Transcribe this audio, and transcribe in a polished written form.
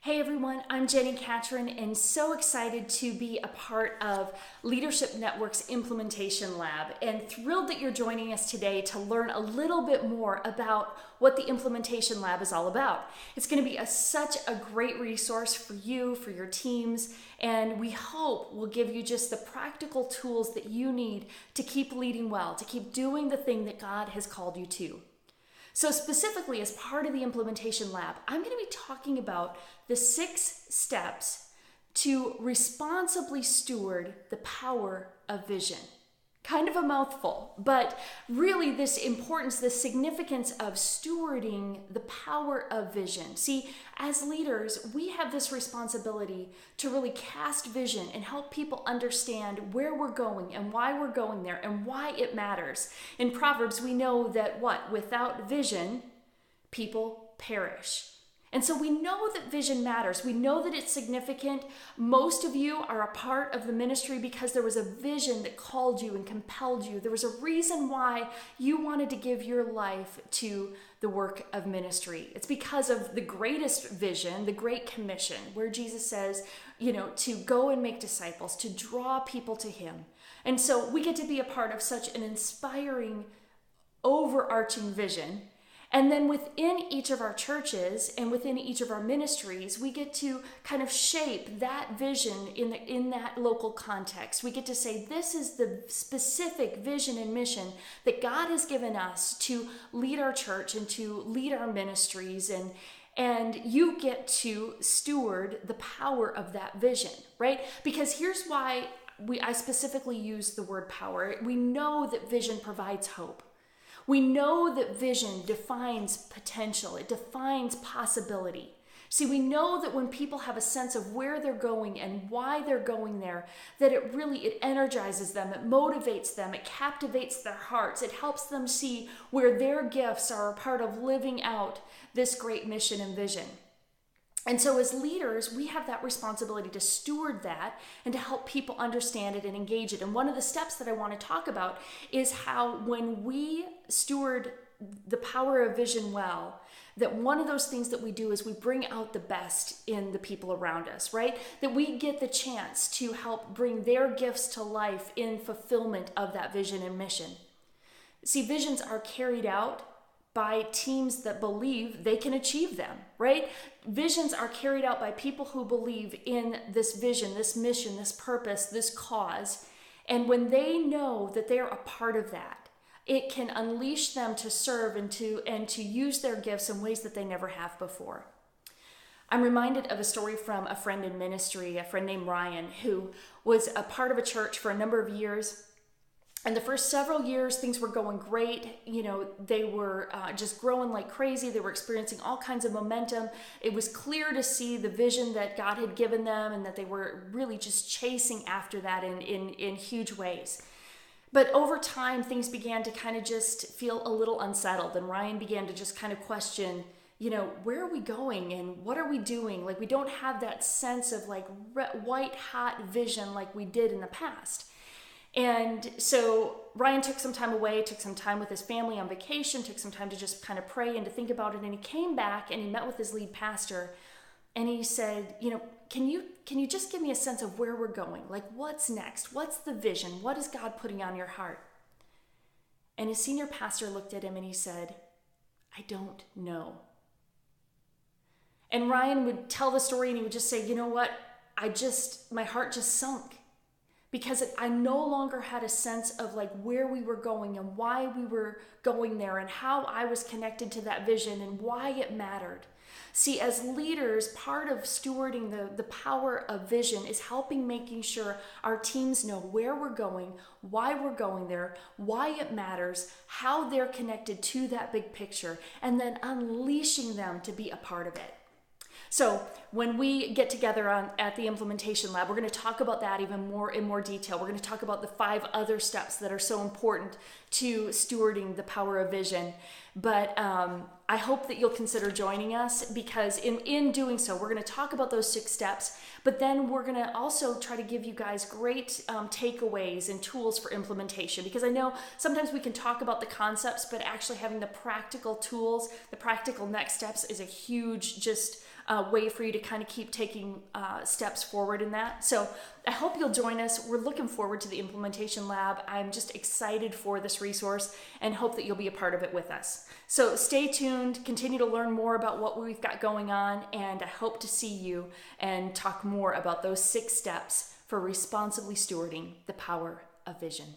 Hey everyone, I'm Jenny Catron and so excited to be a part of Leadership Network's Implementation Lab and thrilled that you're joining us today to learn a little bit more about what the Implementation Lab is all about. It's going to be such a great resource for you, for your teams, and we hope will give you just the practical tools that you need to keep leading well, to keep doing the thing that God has called you to. So specifically, as part of the Implementation Lab, I'm going to be talking about the 6 steps to responsibly steward the power of vision. Kind of a mouthful, but really this importance, the significance of stewarding the power of vision. See, as leaders, we have this responsibility to really cast vision and help people understand where we're going and why we're going there and why it matters. In Proverbs, we know that without vision, people perish. And so we know that vision matters. We know that it's significant. Most of you are a part of the ministry because there was a vision that called you and compelled you. There was a reason why you wanted to give your life to the work of ministry. It's because of the greatest vision, the Great Commission, where Jesus says, to go and make disciples, to draw people to him. And so we get to be a part of such an inspiring, overarching vision. And then within each of our churches and within each of our ministries, we get to kind of shape that vision in that local context. We get to say, this is the specific vision and mission that God has given us to lead our church and to lead our ministries. And you get to steward the power of that vision, right? Because here's why I specifically use the word power. We know that vision provides hope. We know that vision defines potential. It defines possibility. See, we know that when people have a sense of where they're going and why they're going there, that it energizes them, it motivates them, it captivates their hearts, it helps them see where their gifts are a part of living out this great mission and vision. And so as leaders, we have that responsibility to steward that and to help people understand it and engage it. And one of the steps that I want to talk about is how when we steward the power of vision well, that one of those things that we do is we bring out the best in the people around us, right? That we get the chance to help bring their gifts to life in fulfillment of that vision and mission. See, visions are carried out by teams that believe they can achieve them, right? Visions are carried out by people who believe in this vision, this mission, this purpose, this cause. And when they know that they're a part of that, it can unleash them to serve and to use their gifts in ways that they never have before. I'm reminded of a story from a friend in ministry, a friend named Ryan, who was a part of a church for a number of years. And the first several years, things were going great. They were just growing like crazy. They were experiencing all kinds of momentum. It was clear to see the vision that God had given them and that they were really just chasing after that in huge ways. But over time, things began to kind of just feel a little unsettled. And Ryan began to just kind of question, where are we going and what are we doing? Like, we don't have that sense of like white hot vision like we did in the past. And so Ryan took some time away, took some time with his family on vacation, took some time to just kind of pray and to think about it. And he came back and he met with his lead pastor and he said, can you just give me a sense of where we're going? Like, what's next? What's the vision? What is God putting on your heart? And his senior pastor looked at him and he said, I don't know. And Ryan would tell the story and he would just say, my heart just sunk. Because I no longer had a sense of like where we were going and why we were going there and how I was connected to that vision and why it mattered. See, as leaders, part of stewarding the power of vision is making sure our teams know where we're going, why we're going there, why it matters, how they're connected to that big picture, and then unleashing them to be a part of it. So when we get together at the Implementation Lab, we're going to talk about that even more in more detail. We're going to talk about the 5 other steps that are so important to stewarding the power of vision. But I hope that you'll consider joining us, because in doing so, we're going to talk about those 6 steps, but then we're going to also try to give you guys great takeaways and tools for implementation, because I know sometimes we can talk about the concepts, but actually having the practical tools, the practical next steps is a huge way for you to kind of keep taking steps forward in that. So I hope you'll join us. We're looking forward to the implementation lab. I'm just excited for this resource and hope that you'll be a part of it with us. So stay tuned, continue to learn more about what we've got going on, and I hope to see you and talk more about those 6 steps for responsibly stewarding the power of vision.